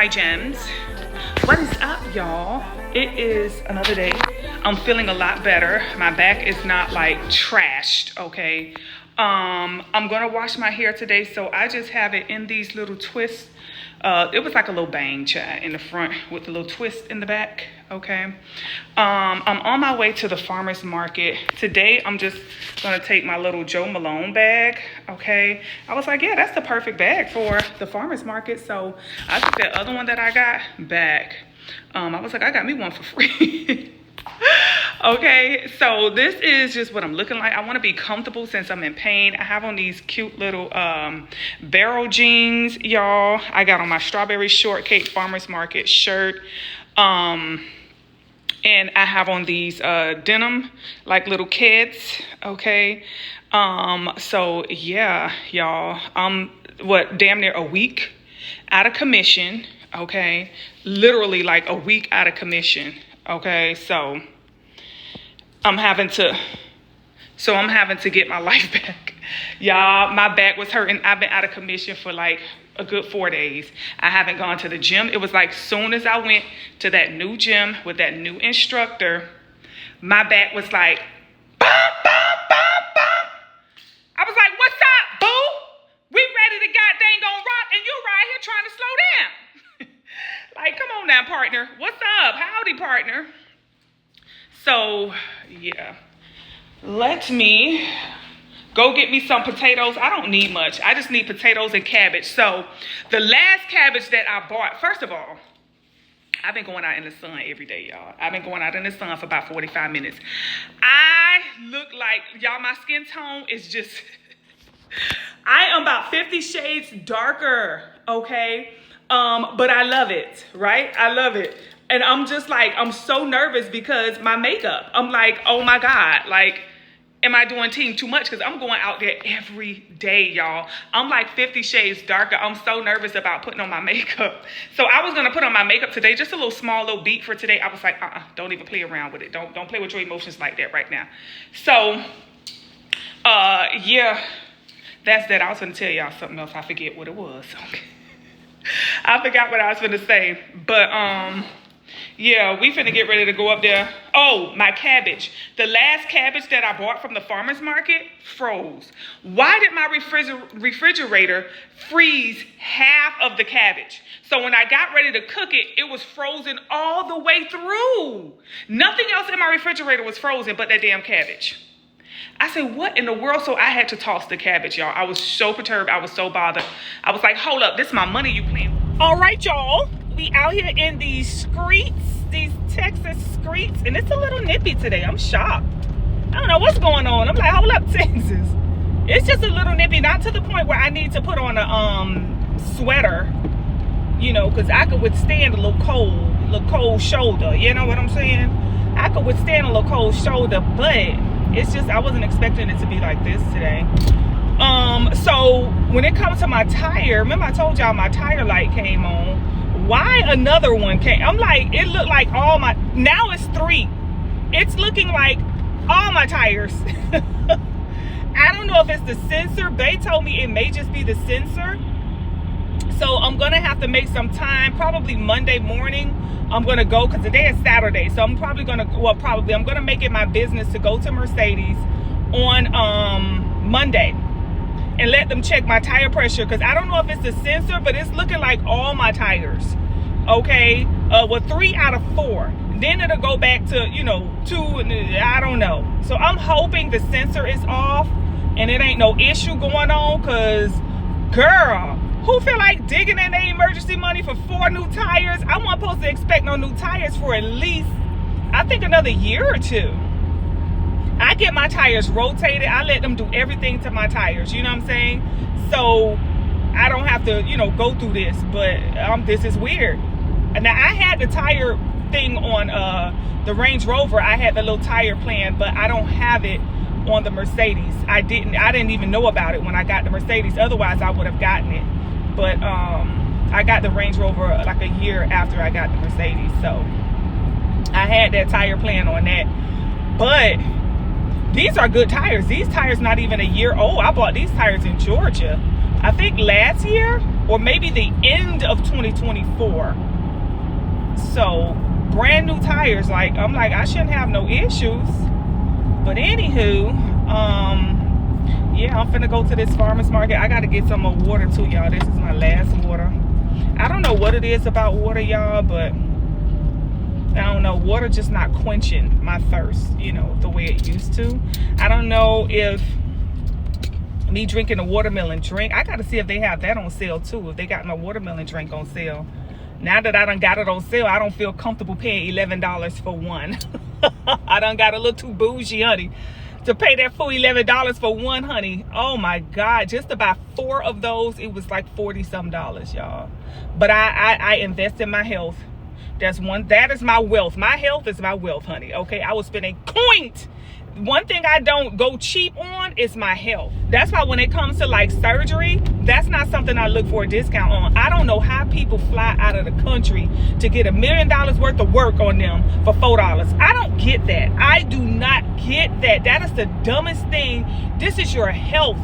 my gems, what is up, y'all? It is another day. I'm feeling a lot better. My back is not like trashed, okay? I'm gonna wash my hair today, so I just have it in these little twists. It was like a little bang chat in the front with a little twist in the back, okay? I'm on my way to the farmer's market. Today, I'm just gonna take my little Joe Malone bag, okay? I was like, yeah, that's the perfect bag for the farmer's market. So I took that other one that I got back. I was like, I got me one for free. Okay, so this is just what I'm looking like. I want to be comfortable since I'm in pain. I have on these cute little barrel jeans, y'all. I got on my strawberry shortcake farmer's market shirt. And I have on these denim, like little kids, okay? So yeah, y'all, I'm damn near a week out of commission, okay? Literally like a week out of commission, okay? So I'm having to get my life back. Y'all, my back was hurting. I've been out of commission for like a good 4 days. I haven't gone to the gym. It was like soon as I went to that new gym with that new instructor, my back was like, bump, bump, bump, bump. I was like, what's up, boo? We ready to goddamn go rock and you right here trying to slow down. Like, come on now, partner. What's up? Howdy, partner. So, yeah. Let me go get me some potatoes. I don't need much. I just need potatoes and cabbage. So, the last cabbage that I bought, first of all, I've been going out in the sun every day, y'all. I've been going out in the sun for about 45 minutes. I look like, y'all, my skin tone is just, I am about 50 shades darker, okay? But I love it, right? I love it. And I'm just like, I'm so nervous because my makeup, I'm like, oh my God, like, am I doing team too much? Because I'm going out there every day, y'all. I'm like 50 shades darker. I'm so nervous about putting on my makeup. So I was going to put on my makeup today, just a little small little beat for today. I was like, don't even play around with it. Don't play with your emotions like that right now. So, yeah, that's that. I was going to tell y'all something else. I forget what it was. Okay. I forgot what I was going to say. But, yeah, we finna get ready to go up there. Oh, my cabbage. The last cabbage that I bought from the farmer's market froze. Why did my refrigerator freeze half of the cabbage? So when I got ready to cook it, it was frozen all the way through. Nothing else in my refrigerator was frozen but that damn cabbage. I said, what in the world? So I had to toss the cabbage, y'all. I was so perturbed. I was so bothered. I was like, hold up. This is my money you playing with. All right, y'all. We out here in these streets, these Texas streets, and it's a little nippy today. I'm shocked. I don't know what's going on. I'm like, hold up, Texas. It's just a little nippy, not to the point where I need to put on a sweater, you know, because I could withstand a little cold shoulder. You know what I'm saying? I could withstand a little cold shoulder, but it's just I wasn't expecting it to be like this today. So when it comes to my tire, remember I told y'all my tire light came on. Why another one came? I'm like, it looked like all my, now it's 3. It's looking like all my tires. I don't know if it's the sensor. They told me it may just be the sensor. So I'm going to have to make some time, probably Monday morning. I'm going to go, because today is Saturday. So I'm probably going to, I'm going to make it my business to go to Mercedes on Monday and let them check my tire pressure, because I don't know if it's the sensor, but it's looking like all my tires, okay? 3 out of 4. Then it'll go back to, you know, 2, I don't know. So I'm hoping the sensor is off and it ain't no issue going on, because, girl, who feel like digging in their emergency money for 4 new tires? I wasn't supposed to expect no new tires for at least, I think, another year or 2. I get my tires rotated. I let them do everything to my tires. You know what I'm saying? So I don't have to, you know, go through this. But this is weird. And now I had the tire thing on the Range Rover. I had the little tire plan, but I don't have it on the Mercedes. I didn't even know about it when I got the Mercedes. Otherwise, I would have gotten it. But I got the Range Rover like a year after I got the Mercedes. So I had that tire plan on that. But these are good tires. These tires not even a year old. I bought these tires in Georgia. I think last year or maybe the end of 2024. So brand new tires. Like, I'm like, I shouldn't have no issues. But anywho, yeah, I'm finna go to this farmer's market. I gotta get some more water too, y'all. This is my last water. I don't know what it is about water, y'all, but I don't know. Water just not quenching my thirst, you know, the way it used to. I don't know if me drinking a watermelon drink, I gotta see if they have that on sale too. If they got my watermelon drink on sale. Now that I done got it on sale, I don't feel comfortable paying $11 for one. I done got a little too bougie, honey, to pay that full $11 for one, honey. Oh my God, just to buy 4 of those, it was like $40-some, y'all. But I invest in my health. That is my wealth. My health is my wealth, honey. Okay, I will spend a coin. One thing I don't go cheap on is my health. That's why when it comes to like surgery, that's not something I look for a discount on. I don't know how people fly out of the country to get $1 million worth of work on them for $4. I don't get that. I do not get that. That is the dumbest thing. This is your health.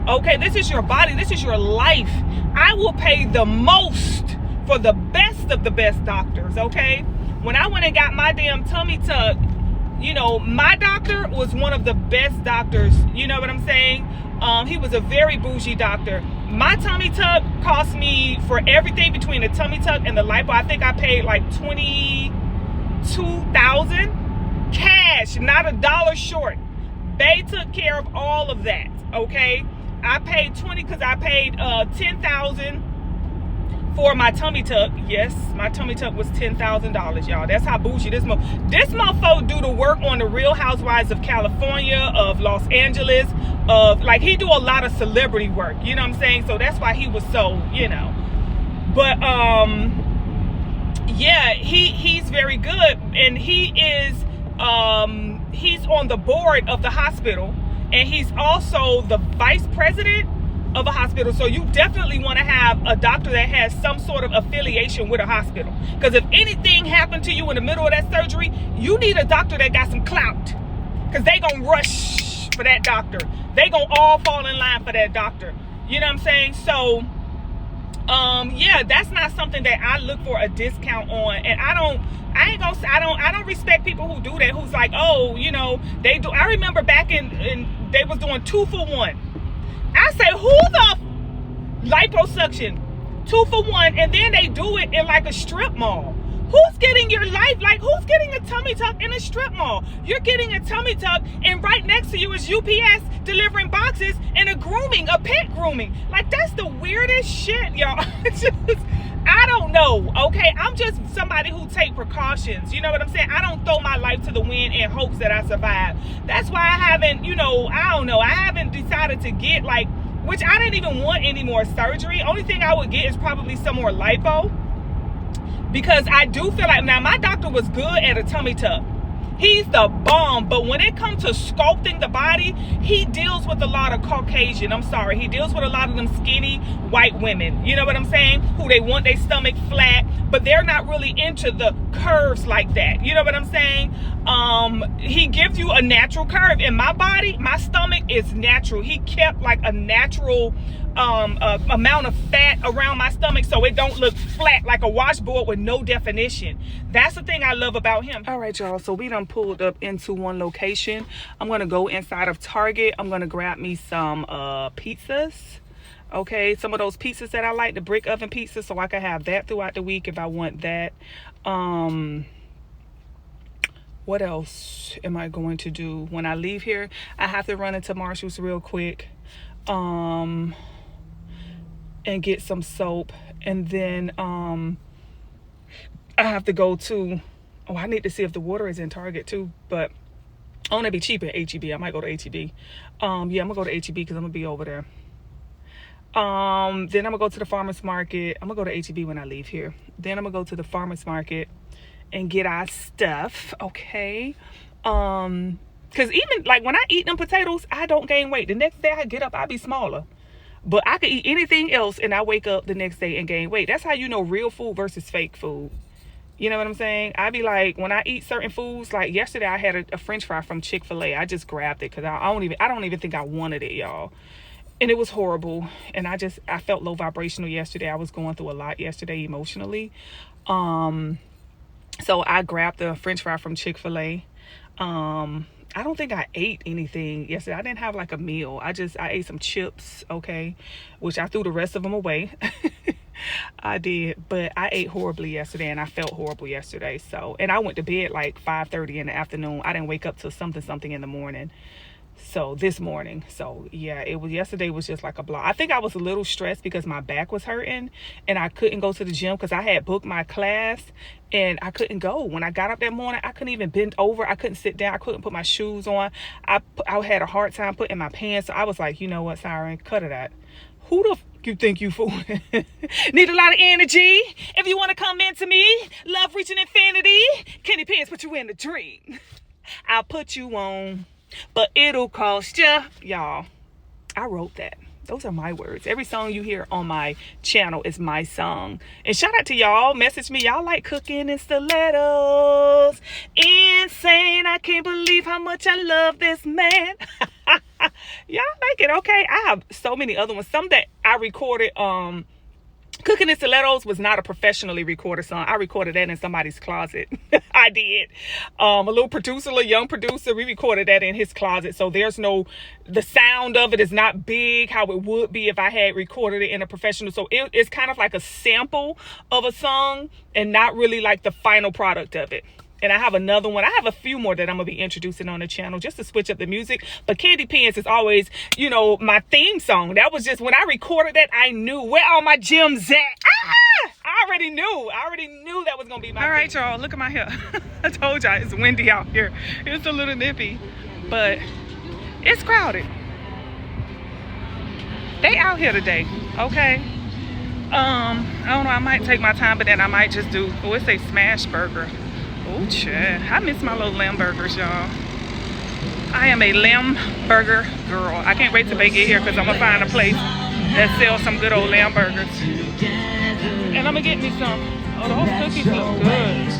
Okay, this is your body. This is your life. I will pay the most for the best of the best doctors. Okay, when I went and got my damn tummy tuck, you know, my doctor was one of the best doctors. You know what I'm saying? He was a very bougie doctor. My tummy tuck cost me, for everything between the tummy tuck and the lipo, I think I paid like $22,000 cash, not a dollar short. They took care of all of that. Okay, I paid 20 because I paid $10,000 for my tummy tuck. Yes, my tummy tuck was $10,000, y'all. That's how bougie this mofo do the work on the Real Housewives of California, of Los Angeles, of like, he do a lot of celebrity work, you know what I'm saying? So that's why he was so, you know. But yeah, he's very good, and he is he's on the board of the hospital, and he's also the vice president of a hospital. So you definitely want to have a doctor that has some sort of affiliation with a hospital, because if anything happened to you in the middle of that surgery, you need a doctor that got some clout, because they gonna rush for that doctor. They gonna all fall in line for that doctor, you know what I'm saying? So yeah, that's not something that I look for a discount on. And I don't respect people who do that, who's like, oh, you know, they do. I remember back in they was doing 2 for 1. I say, who the liposuction 2 for 1, and then they do it in like a strip mall. Who's getting your life? Like, who's getting a tummy tuck in a strip mall? You're getting a tummy tuck, and right next to you is UPS delivering boxes and a pet grooming. Like, that's the weirdest shit, y'all. I don't know, okay? I'm just somebody who take precautions. You know what I'm saying? I don't throw my life to the wind in hopes that I survive. That's why I haven't, you know, I don't know. I haven't decided to get, like, which I didn't even want any more surgery. Only thing I would get is probably some more lipo. Because I do feel like, now my doctor was good at a tummy tuck. He's the bomb. But when it comes to sculpting the body, he deals with a lot of Caucasian. I'm sorry. He deals with a lot of them skinny white women. You know what I'm saying? Who they want their stomach flat, but they're not really into the curves like that. You know what I'm saying? He gives you a natural curve. In my body, my stomach is natural. He kept like a natural amount of fat around my stomach, so it don't look flat like a washboard with no definition. That's the thing I love about him. All right, y'all, so we done pulled up into one location. I'm gonna go inside of Target. I'm gonna grab me some pizzas. Okay, some of those pizzas that I like, the brick oven pizzas, so I can have that throughout the week if I want that. What else am I going to do when I leave here? I have to run into Marshall's real quick and get some soap, and then I have to go to, oh, I need to see if the water is in Target too, but I want to be cheap at H-E-B. I might go to H-E-B. Yeah, I'm gonna go to H-E-B because I'm gonna be over there. Then I'm gonna go to the farmer's market. I'm gonna go to H-E-B when I leave here. Then I'm gonna go to the farmer's market and get our stuff. Okay, because even like when I eat them potatoes, I don't gain weight. The next day I get up, I be smaller. But I could eat anything else and I wake up the next day and gain weight. That's how you know real food versus fake food. You know what I'm saying? I be like, when I eat certain foods, like yesterday I had a French fry from Chick-fil-A. I just grabbed it because I don't even think I wanted it, y'all. And it was horrible. And I felt low vibrational yesterday. I was going through a lot yesterday emotionally. So I grabbed the French fry from Chick-fil-A. I don't think I ate anything yesterday. I didn't have like a meal. I ate some chips, okay, which I threw the rest of them away. I did, but I ate horribly yesterday, and I felt horrible yesterday. So, and I went to bed like 5:30 in the afternoon. I didn't wake up till something in the morning. So this morning, so yeah, yesterday was just like a block. I think I was a little stressed because my back was hurting and I couldn't go to the gym because I had booked my class and I couldn't go. When I got up that morning, I couldn't even bend over. I couldn't sit down. I couldn't put my shoes on. I had a hard time putting my pants. So I was like, you know what, Sighren, cut it out. Who the you think you fooling? Need a lot of energy. If you want to come into me, love reaching infinity. Kenny Pants put you in the dream. I'll put you on. But it'll cost you. Y'all, I wrote that. Those are my words. Every song you hear on my channel is my song. And shout out to y'all. Message me. Y'all like cooking and stilettos. Insane. I can't believe how much I love this man. Y'all like it. Okay. I have so many other ones. Some that I recorded. Cooking in Stilettos was not a professionally recorded song. I recorded that in somebody's closet. I did. A little young producer, we recorded that in his closet. So the sound of it is not big how it would be if I had recorded it in a professional. So it's kind of like a sample of a song and not really like the final product of it. And I have another one. I have a few more that I'm going to be introducing on the channel just to switch up the music. But Candy Pants is always, my theme song. That was just, when I recorded that, I knew where all my gems at. I already knew. That was going to be my theme. All right, y'all. Look at my hair. I told y'all it's windy out here. It's a little nippy. But it's crowded. They out here today. Okay. I don't know. I might take my time, but then I might just do, it say smash burger. Oh, shit. I miss my little lamb burgers, y'all. I am a lamb burger girl. I can't wait till they get here because I'm going to find a place that sells some good old lamb burgers. And I'm going to get me some. Oh, those cookies look good.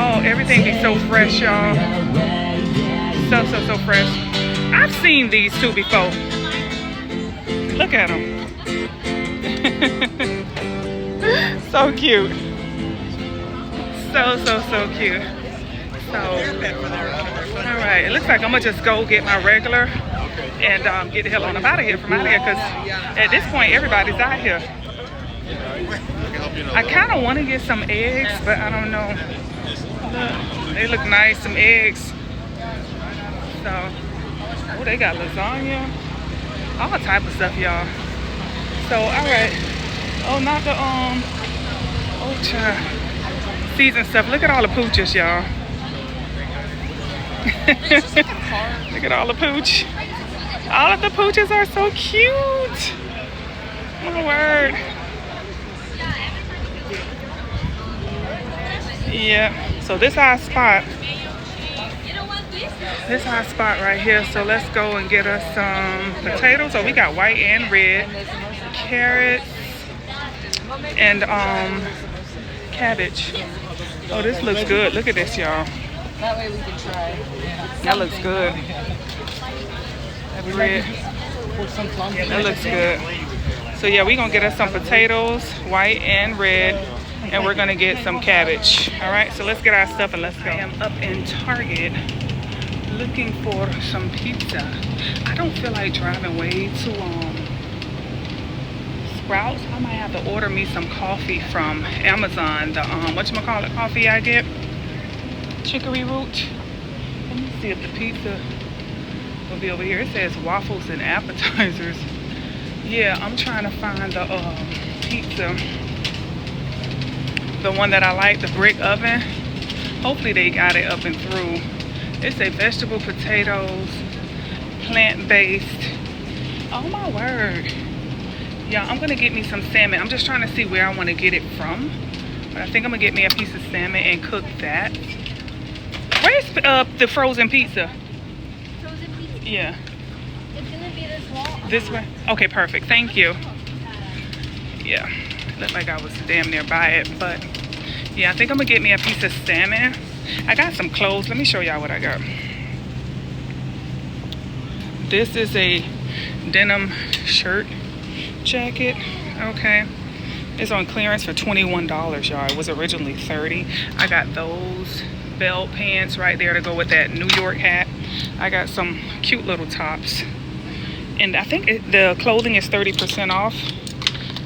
Oh, everything be so fresh, y'all. So fresh. I've seen these two before. Look at them. So cute. So cute. So, all right, it looks like I'm gonna just go get my regular and get the hell on up out of here because at this point everybody's out here. I kind of want to get some eggs, but I don't know. Look, they look nice, some eggs. So, oh, they got lasagna, all type of stuff, y'all. So, all right. Oh, not the oh, child. Season stuff. Look at all the pooches, y'all. Look at all the pooch. All of the pooches are so cute. My word. Yeah. So this is our spot. This is our spot right here. So let's go and get us some potatoes. So we got white and red, carrots, and cabbage. Oh, this looks good. Look at this, y'all. That way we can try. That looks good. That's red. That looks good. So yeah, we're gonna get us some potatoes, white and red, and we're gonna get some cabbage. All right, so let's get our stuff and let's go. I am up in Target looking for some pizza. I don't feel like driving way too long. Sprouts, I might have to order me some coffee from Amazon. The whatchamacallit coffee I get, chicory root. Let me see if the pizza will be over here. It says waffles and appetizers. Yeah, I'm trying to find the pizza, the one that I like, the brick oven. Hopefully they got it up and through. It's a vegetable, potatoes, plant-based. Oh my word. Yeah, I'm gonna get me some salmon. I'm just trying to see where I want to get it from. But I think I'm gonna get me a piece of salmon and cook that. Where's the frozen pizza? Frozen pizza? Yeah. It's gonna be this wall. This way? Okay, perfect. Thank you. Yeah, looked like I was damn near by it, but yeah, I think I'm gonna get me a piece of salmon. I got some clothes. Let me show y'all what I got. This is a denim shirt jacket. Okay. It's on clearance for $21, y'all. It was originally $30. I got those belt pants right there to go with that New York hat. I got some cute little tops. And I think the clothing is 30% off.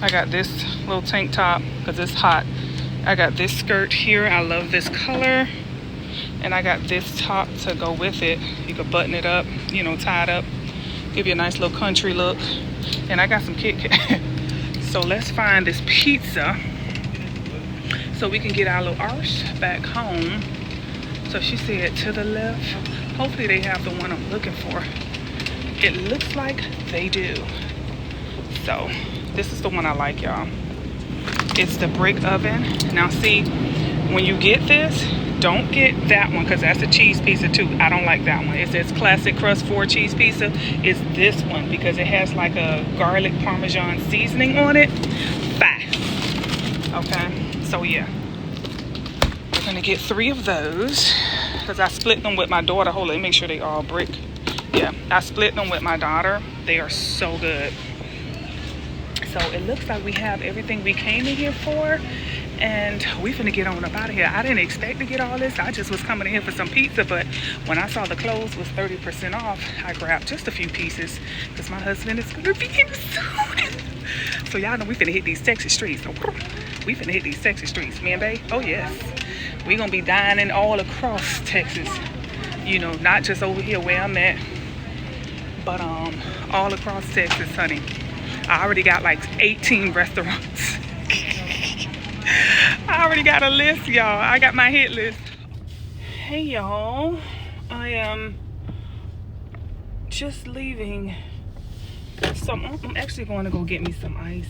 I got this little tank top because it's hot. I got this skirt here. I love this color. And I got this top to go with it. You can button it up, you know, tie it up. Give you a nice little country look. And I got some Kit Kat. So let's find this pizza so we can get our little arse back home. So she said to the left. Hopefully they have the one I'm looking for. It looks like they do. So this is the one I like, y'all. It's the brick oven. Now see, when you get this, don't get that one because that's a cheese pizza too. I don't like that one. It says classic crust 4 cheese pizza. It's this one because it has like a garlic parmesan seasoning on it. Fine. Okay, so yeah. We're gonna get 3 of those because I split them with my daughter. Hold on, let me make sure they all brick. Yeah, I split them with my daughter. They are so good. So it looks like we have everything we came in here for. And we finna get on up out of here. I didn't expect to get all this. I just was coming in here for some pizza, but when I saw the clothes was 30% off, I grabbed just a few pieces because my husband is gonna be here soon. So y'all know we finna hit these Texas streets. We finna hit these Texas streets, man, babe. Oh yes, we gonna be dining all across Texas. You know, not just over here where I'm at, but all across Texas, honey. I already got like 18 restaurants. I already got a list, y'all. I got my hit list. Hey, y'all. I am just leaving. I'm actually going to go get me some ice.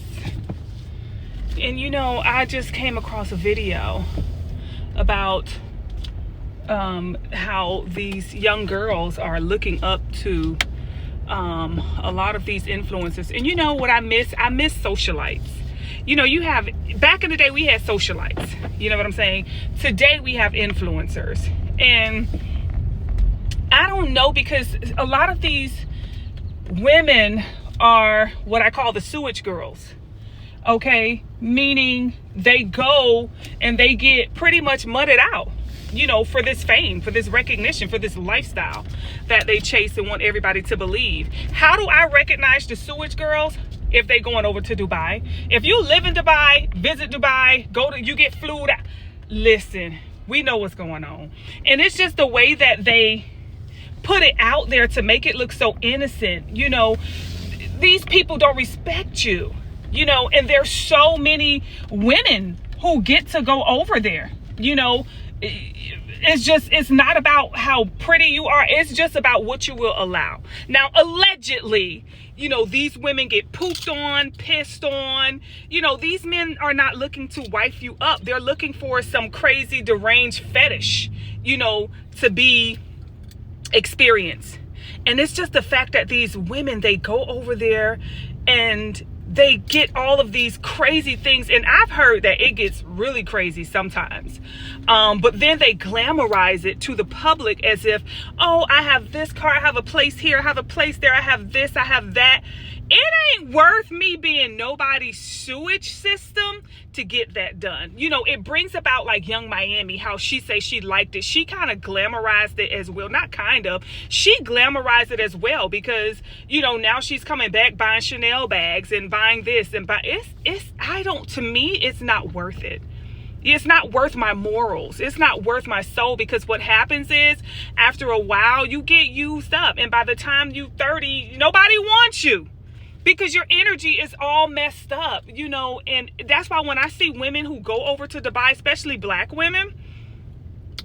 And you know, I just came across a video about how these young girls are looking up to a lot of these influencers. And you know what I miss? I miss socialites. You know, you have, back in the day, we had socialites. You know what I'm saying? Today, we have influencers. And I don't know, because a lot of these women are what I call the sewage girls. Okay? Meaning they go and they get pretty much mudded out, you know, for this fame, for this recognition, for this lifestyle that they chase and want everybody to believe. How do I recognize the sewage girls? If they going over to Dubai. If you live in Dubai, visit Dubai, you get flued out. Listen, we know what's going on. And it's just the way that they put it out there to make it look so innocent. You know, these people don't respect you, you know, and there's so many women who get to go over there. You know, it's not about how pretty you are. It's just about what you will allow. Now, allegedly, you know, these women get pooped on, pissed on. You know, these men are not looking to wife you up. They're looking for some crazy deranged fetish, you know, to be experienced. And it's just the fact that these women, they go over there and they get all of these crazy things. And I've heard that it gets really crazy sometimes. But then they glamorize it to the public as if, oh, I have this car, I have a place here, I have a place there, I have this, I have that. It ain't worth me being nobody's sewage system to get that done. You know, it brings about like Young Miami, how she say she liked it. She kind of glamorized it as well. Not kind of. She glamorized it as well because, you know, now she's coming back buying Chanel bags and buying this and to me, it's not worth it. It's not worth my morals. It's not worth my soul, because what happens is after a while you get used up, and by the time you 30, nobody wants you. Because your energy is all messed up, you know. And that's why when I see women who go over to Dubai, especially black women,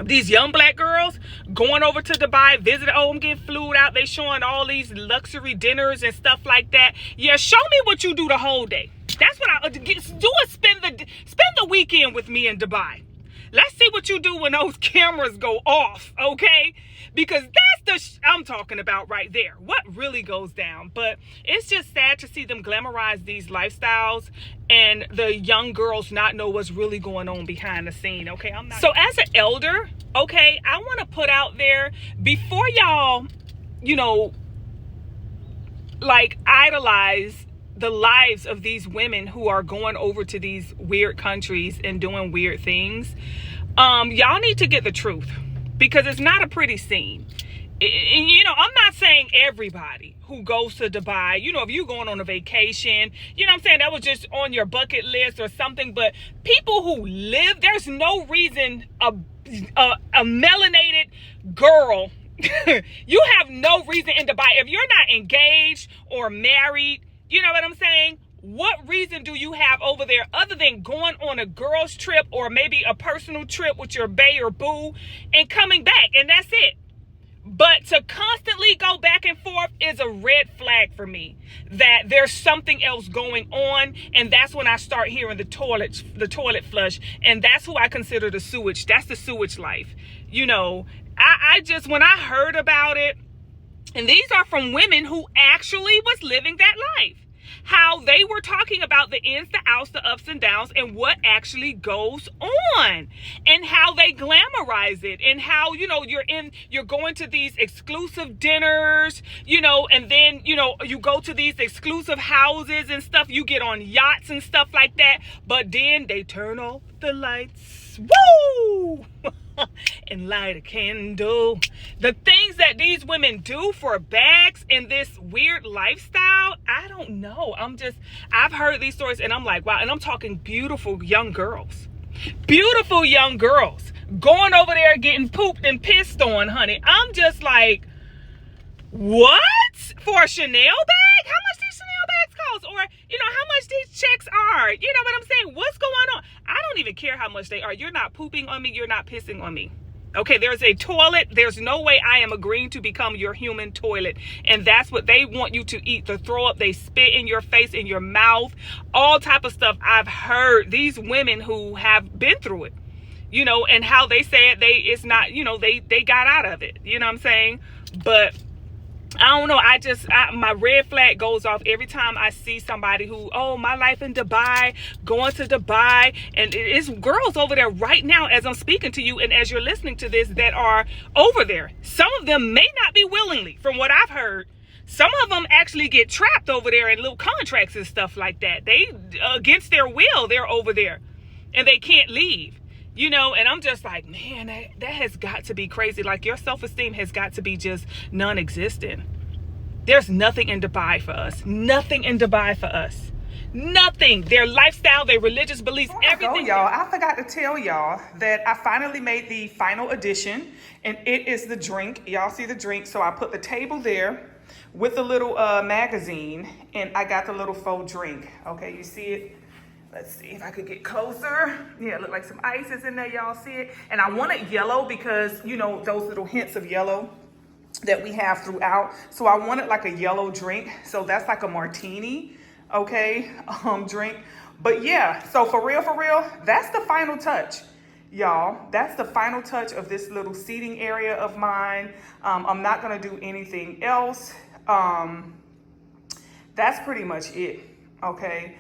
these young black girls going over to Dubai, visit, oh, I'm getting flued out. They showing all these luxury dinners and stuff like that. Yeah, show me what you do the whole day. That's what I do. Spend the weekend with me in Dubai. Let's see what you do when those cameras go off, okay? Because that's I'm talking about right there. What really goes down. But it's just sad to see them glamorize these lifestyles and the young girls not know what's really going on behind the scene, okay? So as an elder, okay, I want to put out there, before y'all, you know, like idolize the lives of these women who are going over to these weird countries and doing weird things. Y'all need to get the truth, because it's not a pretty scene. And you know, I'm not saying everybody who goes to Dubai, you know, if you're going on a vacation, you know what I'm saying, that was just on your bucket list or something, but people who live, there's no reason a melanated girl you have no reason in Dubai, if you're not engaged or married, you know what I'm saying? What reason do you have over there other than going on a girl's trip or maybe a personal trip with your bae or boo and coming back, and that's it? But to constantly go back and forth is a red flag for me, that there's something else going on. And that's when I start hearing the toilet flush. And that's who I consider the sewage. That's the sewage life. You know, I just, when I heard about it, and these are from women who actually was living that life, how they were talking about the ins, the outs, the ups and downs, and what actually goes on, and how they glamorize it, and how, you know, you're going to these exclusive dinners, you know, and then, you know, you go to these exclusive houses and stuff, you get on yachts and stuff like that, but then they turn off the lights, woo, and light a candle. The things that these women do for bags in this weird lifestyle, I don't know. I've heard these stories and I'm like, wow. And I'm talking beautiful young girls going over there getting pooped and pissed on, honey. I'm just like, what? For a Chanel bag? How much these Chanel bags cost? Or, you know, how much these checks are? You know what I'm saying? What's going on? I don't even care how much they are. You're not pooping on me. You're not pissing on me. Okay, there's a toilet. There's no way I am agreeing to become your human toilet. And that's what they want you to eat, to throw up. They spit in your face, in your mouth, all type of stuff. I've heard these women who have been through it, you know, and how they said it's not, you know, they got out of it. You know what I'm saying? But I don't know. My red flag goes off every time I see somebody who, oh, my life in Dubai, going to Dubai. And it's girls over there right now as I'm speaking to you and as you're listening to this that are over there. Some of them may not be willingly, from what I've heard. Some of them actually get trapped over there in little contracts and stuff like that. They, against their will, they're over there and they can't leave. You know, and I'm just like, man, that has got to be crazy. Like, your self-esteem has got to be just non-existent. There's nothing in Dubai for us. Nothing in Dubai for us. Nothing. Their lifestyle, their religious beliefs, everything. Y'all, I forgot to tell y'all that I finally made the final edition, and it is the drink. Y'all see the drink. So I put the table there with the little magazine, and I got the little faux drink. Okay, you see it? Let's see if I could get closer. Yeah, look like some ice is in there. Y'all see it? And I want it yellow because, you know, those little hints of yellow that we have throughout. So I want it like a yellow drink. So that's like a martini, okay, drink. But yeah, so for real, that's the final touch, y'all. That's the final touch of this little seating area of mine. I'm not going to do anything else. That's pretty much it, okay?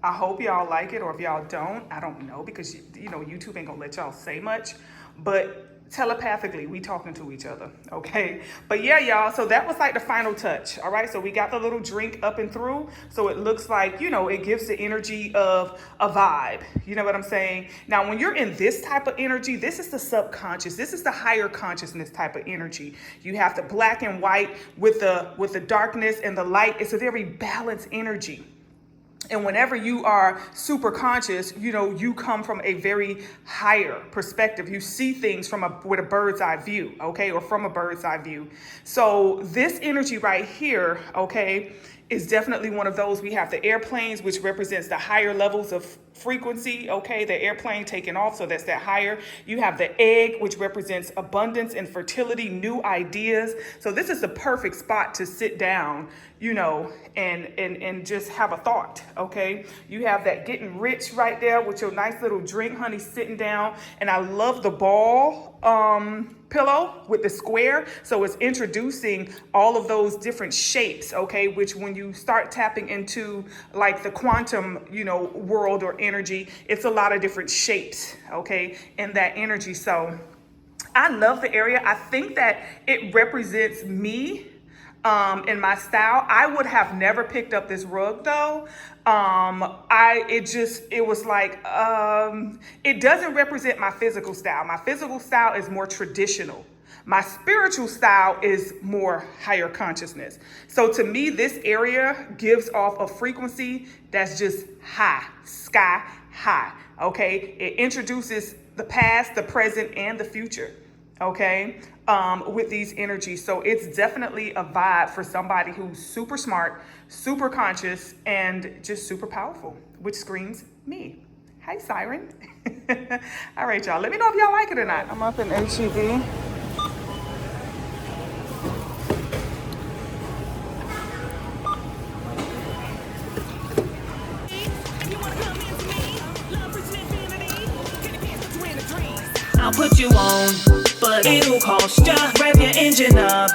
I hope y'all like it, or if y'all don't, I don't know, because you know YouTube ain't gonna let y'all say much, but telepathically we talking to each other, okay? But yeah, y'all, so that was like the final touch. All right, so we got the little drink up and through, so it looks like, you know, it gives the energy of a vibe, you know what I'm saying? Now when you're in this type of energy, this is the subconscious, this is the higher consciousness type of energy. You have the black and white with the darkness and the light. It's a very balanced energy. And whenever you are super conscious, you know, you come from a very higher perspective. You see things with a bird's eye view, okay, or from a bird's eye view. So this energy right here, okay, is definitely one of those. We have the airplanes, which represents the higher levels of frequency, okay, the airplane taking off, so that's that higher. You have the egg, which represents abundance and fertility, new ideas. So this is the perfect spot to sit down, you know, and just have a thought, okay? You have that getting rich right there with your nice little drink, honey, sitting down. And I love the ball pillow with the square. So it's introducing all of those different shapes, okay, which when you start tapping into like the quantum, you know, world or energy, it's a lot of different shapes, okay, in that energy. So I love the area. I think that it represents me in my style. I would have never picked up this rug though. It was like, it doesn't represent my physical style. My physical style is more traditional. My spiritual style is more higher consciousness. So to me, this area gives off a frequency that's just high, sky high, okay? It introduces the past, the present, and the future, okay, with these energies. So it's definitely a vibe for somebody who's super smart, super conscious, and just super powerful, which screams me. Hi, Sighren. All right, y'all. Let me know if y'all like it or not. I'm up in HEB. I'll put you on, but it'll cost ya. Rev your engine up.